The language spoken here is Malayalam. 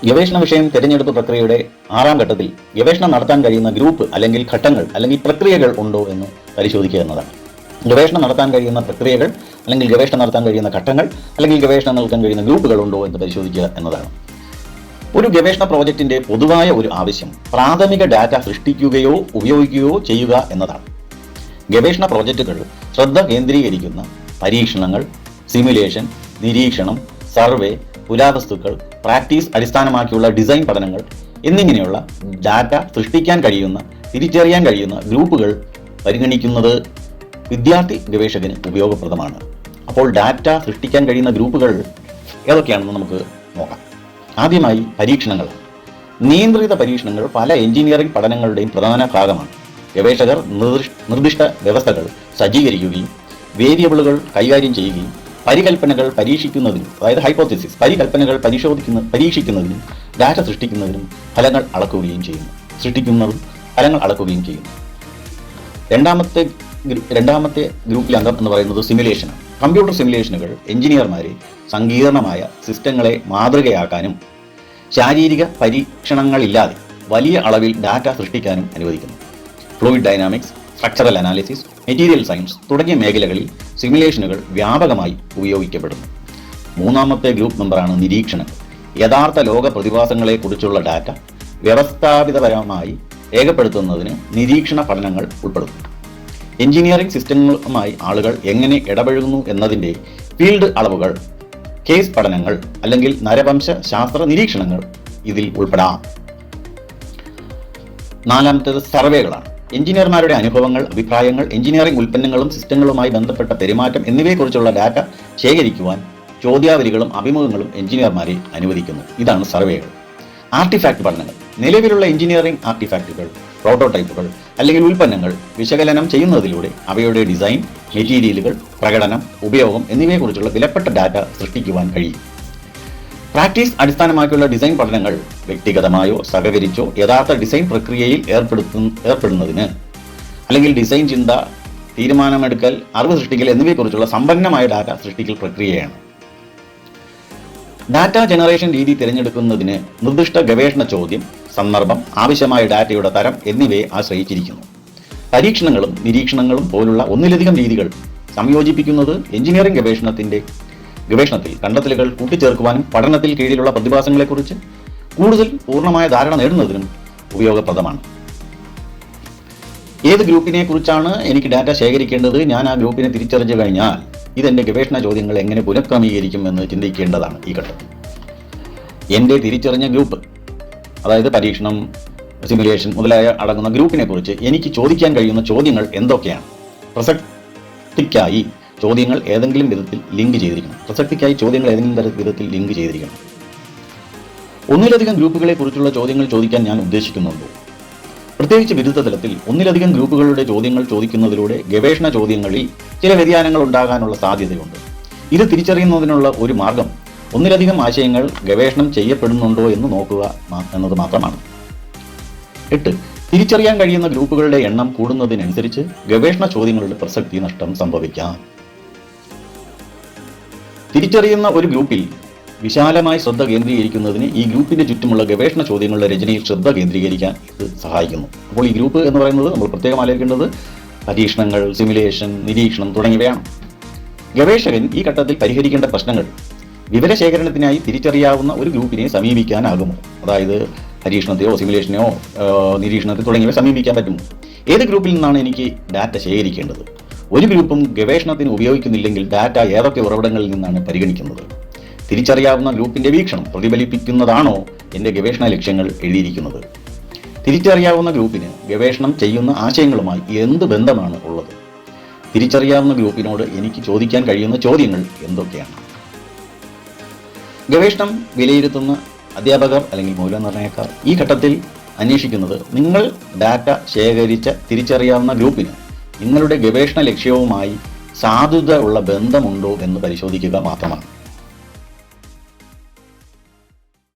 ഗവേഷണ വിഷയം തിരഞ്ഞെടുപ്പ് പ്രക്രിയയുടെ 6ാം ഘട്ടത്തിൽ ഗവേഷണം നടത്താൻ കഴിയുന്ന ഗ്രൂപ്പ് അല്ലെങ്കിൽ ഘട്ടങ്ങൾ അല്ലെങ്കിൽ പ്രക്രിയകൾ ഉണ്ടോ എന്ന് പരിശോധിക്കുക എന്നതാണ്. ഗവേഷണം നടത്താൻ കഴിയുന്ന പ്രക്രിയകൾ അല്ലെങ്കിൽ ഗവേഷണം നടത്താൻ കഴിയുന്ന ഘട്ടങ്ങൾ അല്ലെങ്കിൽ ഗവേഷണം നടത്താൻ കഴിയുന്ന ഗ്രൂപ്പുകൾ ഉണ്ടോ എന്ന് പരിശോധിക്കുക എന്നതാണ്. ഒരു ഗവേഷണ പ്രോജക്റ്റിന്റെ പൊതുവായ ഒരു ആവശ്യം പ്രാഥമിക ഡാറ്റ സൃഷ്ടിക്കുകയോ ഉപയോഗിക്കുകയോ ചെയ്യുക എന്നതാണ്. ഗവേഷണ പ്രോജക്റ്റുകൾ ശ്രദ്ധ കേന്ദ്രീകരിക്കുന്ന പരീക്ഷണങ്ങൾ, സിമുലേഷൻ, നിരീക്ഷണം, സർവേ, പുരാവസ്തുക്കൾ, പ്രാക്ടീസ് അടിസ്ഥാനമാക്കിയുള്ള ഡിസൈൻ പഠനങ്ങൾ എന്നിങ്ങനെയുള്ള ഡാറ്റ സൃഷ്ടിക്കാൻ കഴിയുന്ന, തിരിച്ചറിയാൻ കഴിയുന്ന ഗ്രൂപ്പുകൾ പരിഗണിക്കുന്നത് വിദ്യാർത്ഥി ഗവേഷകന് ഉപയോഗപ്രദമാണ്. അപ്പോൾ ഡാറ്റ സൃഷ്ടിക്കാൻ കഴിയുന്ന ഗ്രൂപ്പുകൾ ഏതൊക്കെയാണെന്ന് നമുക്ക് നോക്കാം. ആദ്യമായി പരീക്ഷണങ്ങൾ. നിയന്ത്രിത പരീക്ഷണങ്ങൾ പല എഞ്ചിനീയറിംഗ് പഠനങ്ങളുടെയും പ്രധാന ഭാഗമാണ്. ഗവേഷകർ നിർദ്ദിഷ്ട വ്യവസ്ഥകൾ സജ്ജീകരിക്കുകയും വേരിയബിളുകൾ കൈകാര്യം ചെയ്യുകയും പരികൽപ്പനകൾ പരീക്ഷിക്കുന്നതിനും, അതായത് ഹൈപ്പോത്തിസിസ് പരികൽപ്പനകൾ പരീക്ഷിക്കുന്നതിനും ഡാറ്റ സൃഷ്ടിക്കുന്നതിനും ഫലങ്ങൾ അളക്കുകയും ചെയ്യുന്നു. രണ്ടാമത്തെ ഗ്രൂപ്പിലെ അംഗം എന്ന് പറയുന്നത് സിമുലേഷനാണ്. കമ്പ്യൂട്ടർ സിമുലേഷനുകൾ എഞ്ചിനീയർമാരെ സങ്കീർണമായ സിസ്റ്റങ്ങളെ മാതൃകയാക്കാനും ശാരീരിക പരീക്ഷണങ്ങളില്ലാതെ വലിയ അളവിൽ ഡാറ്റ സൃഷ്ടിക്കാനും അനുവദിക്കുന്നു. Fluid dynamics, structural analysis, material science തുടങ്ങിയ മേഖലകളിൽ സിമുലേഷനുകൾ വ്യാപകമായി ഉപയോഗിക്കപ്പെടുന്നു. മൂന്നാമത്തെ ഗ്രൂപ്പ് മെമ്പറാണ് നിരീക്ഷണങ്ങൾ. യഥാർത്ഥ ലോക പ്രതിഭാസങ്ങളെക്കുറിച്ചുള്ള ഡാറ്റ വ്യവസ്ഥാപിതപരമായി രേഖപ്പെടുത്തുന്നതിന് നിരീക്ഷണ പഠനങ്ങൾ ഉൾപ്പെടുന്നു. എഞ്ചിനീയറിംഗ് സിസ്റ്റങ്ങളുമായി ആളുകൾ എങ്ങനെ ഇടപഴകുന്നു എന്നതിൻ്റെ ഫീൽഡ് അളവുകൾ, കേസ് പഠനങ്ങൾ അല്ലെങ്കിൽ നരവംശ ശാസ്ത്ര നിരീക്ഷണങ്ങൾ ഇതിൽ ഉൾപ്പെടാം. നാലാമത്തേത് സർവേകളാണ്. എഞ്ചിനീയർമാരുടെ അനുഭവങ്ങൾ, അഭിപ്രായങ്ങൾ, എഞ്ചിനീയറിംഗ് ഉൽപ്പന്നങ്ങളും സിസ്റ്റങ്ങളുമായി ബന്ധപ്പെട്ട പെരുമാറ്റം എന്നിവയെക്കുറിച്ചുള്ള ഡാറ്റ ശേഖരിക്കുവാൻ ചോദ്യാവലികളും അഭിമുഖങ്ങളും എഞ്ചിനീയർമാരെ അനുവദിക്കുന്നു. ഇതാണ് സർവേകൾ. ആർട്ടിഫാക്ട് പഠനങ്ങൾ. നിലവിലുള്ള എഞ്ചിനീയറിംഗ് ആർട്ടിഫാക്റ്റുകൾ, പ്രോട്ടോടൈപ്പുകൾ അല്ലെങ്കിൽ ഉൽപ്പന്നങ്ങൾ വിശകലനം ചെയ്യുന്നതിലൂടെ അവയുടെ ഡിസൈൻ, മെറ്റീരിയലുകൾ, പ്രകടനം, ഉപയോഗം എന്നിവയെക്കുറിച്ചുള്ള വിലപ്പെട്ട ഡാറ്റ സൃഷ്ടിക്കുവാൻ കഴിയും. പ്രാക്ടീസ് അടിസ്ഥാനമാക്കിയുള്ള ഡിസൈൻ പഠനങ്ങൾ വ്യക്തിഗതമായോ സഹകരിച്ചോ യഥാർത്ഥ ഡിസൈൻ പ്രക്രിയയിൽ ഏർപ്പെടുന്നതിന് അല്ലെങ്കിൽ ഡിസൈൻ ചിന്ത, തീരുമാനമെടുക്കൽ, അറിവ് സൃഷ്ടിക്കൽ എന്നിവയെക്കുറിച്ചുള്ള സമ്പന്നമായ ഡാറ്റ സൃഷ്ടിക്കൽ പ്രക്രിയയാണ്. ഡാറ്റ ജനറേഷൻ രീതി തിരഞ്ഞെടുക്കുന്നതിന് നിർദ്ദിഷ്ട ഗവേഷണ ചോദ്യം, സന്ദർഭം, ആവശ്യമായ ഡാറ്റയുടെ തരം എന്നിവയെ ആശ്രയിച്ചിരിക്കുന്നു. പരീക്ഷണങ്ങളും നിരീക്ഷണങ്ങളും പോലുള്ള ഒന്നിലധികം രീതികൾ സംയോജിപ്പിക്കുന്നത് എഞ്ചിനീയറിംഗ് ഗവേഷണത്തിൽ കണ്ടെത്തലുകൾ കൂട്ടിച്ചേർക്കുവാനും പഠനത്തിൽ കീഴിലുള്ള പ്രതിഭാസങ്ങളെക്കുറിച്ച് കൂടുതൽ പൂർണ്ണമായ ധാരണ നേടുന്നതിനും ഉപയോഗപ്രദമാണ്. ഏത് ഗ്രൂപ്പിനെ കുറിച്ചാണ് എനിക്ക് ഡാറ്റ ശേഖരിക്കേണ്ടത്? ഞാൻ ആ ഗ്രൂപ്പിനെ തിരിച്ചറിഞ്ഞു കഴിഞ്ഞാൽ ഇതെൻ്റെ ഗവേഷണ ചോദ്യങ്ങൾ എങ്ങനെ പുനഃക്രമീകരിക്കും എന്ന് ചിന്തിക്കേണ്ടതാണ് ഈ ഘട്ടത്തിൽ. എൻ്റെ തിരിച്ചറിഞ്ഞ ഗ്രൂപ്പ്, അതായത് പരീക്ഷണം, സിമുലേഷൻ മുതലായ അടങ്ങുന്ന ഗ്രൂപ്പിനെ കുറിച്ച് എനിക്ക് ചോദിക്കാൻ കഴിയുന്ന ചോദ്യങ്ങൾ എന്തൊക്കെയാണ്? പ്രസക്തിക്കായി ചോദ്യങ്ങൾ ഏതെങ്കിലും വിധത്തിൽ ലിങ്ക് ചെയ്തിരിക്കണം. ഒന്നിലധികം ഗ്രൂപ്പുകളെ കുറിച്ചുള്ള ചോദ്യങ്ങൾ ചോദിക്കാൻ ഞാൻ ഉദ്ദേശിക്കുന്നുണ്ടോ? പ്രത്യേകിച്ച് ബിരുദ തലത്തിൽ ഒന്നിലധികം ഗ്രൂപ്പുകളുടെ ചോദ്യങ്ങൾ ചോദിക്കുന്നതിലൂടെ ഗവേഷണ ചോദ്യങ്ങളിൽ ചില വ്യതിയാനങ്ങൾ ഉണ്ടാകാനുള്ള സാധ്യതയുണ്ട്. ഇത് തിരിച്ചറിയുന്നതിനുള്ള ഒരു മാർഗം ഒന്നിലധികം ആശയങ്ങൾ ഗവേഷണം ചെയ്യപ്പെടുന്നുണ്ടോ എന്ന് നോക്കുക എന്നത് മാത്രമാണ്. 8. തിരിച്ചറിയാൻ കഴിയുന്ന ഗ്രൂപ്പുകളുടെ എണ്ണം കൂടുന്നതിനനുസരിച്ച് ഗവേഷണ ചോദ്യങ്ങളുടെ പ്രസക്തി നഷ്ടം സംഭവിക്കാം. തിരിച്ചറിയുന്ന ഒരു ഗ്രൂപ്പിൽ വിശാലമായി ശ്രദ്ധ കേന്ദ്രീകരിക്കുന്നതിന് ഈ ഗ്രൂപ്പിന്റെ ചുറ്റുമുള്ള ഗവേഷണ ചോദ്യങ്ങളുടെ രചനയിൽ ശ്രദ്ധ കേന്ദ്രീകരിക്കാൻ ഇത് സഹായിക്കുന്നു. അപ്പോൾ ഈ ഗ്രൂപ്പ് എന്ന് പറയുന്നത് നമ്മൾ പ്രത്യേകം ആലോചിക്കേണ്ടത് പരീക്ഷണങ്ങൾ, സിമുലേഷൻ, നിരീക്ഷണം തുടങ്ങിയവയാണ്. ഗവേഷകൻ ഈ ഘട്ടത്തിൽ പരിഹരിക്കേണ്ട പ്രശ്നങ്ങൾ: വിവരശേഖരണത്തിനായി തിരിച്ചറിയാവുന്ന ഒരു ഗ്രൂപ്പിനെ സമീപിക്കാനാകുമോ? അതായത് പരീക്ഷണത്തെയോ സിമുലേഷനെയോ നിരീക്ഷണത്തെ തുടങ്ങിയവ സമീപിക്കാൻ പറ്റുമോ? ഏത് ഗ്രൂപ്പിൽ നിന്നാണ് എനിക്ക് ഡാറ്റ ശേഖരിക്കേണ്ടത്? ഒരു ഗ്രൂപ്പും ഗവേഷണത്തിന് ഉപയോഗിക്കുന്നില്ലെങ്കിൽ ഡാറ്റ ഏതൊക്കെ ഉറവിടങ്ങളിൽ നിന്നാണ് പരിഗണിക്കുന്നത്? തിരിച്ചറിയാവുന്ന ഗ്രൂപ്പിന്റെ വീക്ഷണം പ്രതിഫലിപ്പിക്കുന്നതാണോ എൻ്റെ ഗവേഷണ ലക്ഷ്യങ്ങൾ എഴുതിയിരിക്കുന്നത്? തിരിച്ചറിയാവുന്ന ഗ്രൂപ്പിന് ഗവേഷണം ചെയ്യുന്ന ആശയങ്ങളുമായി എന്ത് ബന്ധമാണ് ഉള്ളത്? തിരിച്ചറിയാവുന്ന ഗ്രൂപ്പിനോട് എനിക്ക് ചോദിക്കാൻ കഴിയുന്ന ചോദ്യങ്ങൾ എന്തൊക്കെയാണ്? ഗവേഷണം വിലയിരുത്തുന്ന അധ്യാപകർ അല്ലെങ്കിൽ മൂല്യനിർണ്ണയക്കാർ ഈ ഘട്ടത്തിൽ അന്വേഷിക്കുന്നത് നിങ്ങൾ ഡാറ്റ ശേഖരിച്ച തിരിച്ചറിയാവുന്ന ഗ്രൂപ്പിന് നിങ്ങളുടെ ഗവേഷണ ലക്ഷ്യവുമായി സാധുത ഉള്ള ബന്ധമുണ്ടോ എന്ന് പരിശോധിക്കുക മാത്രമാണ്.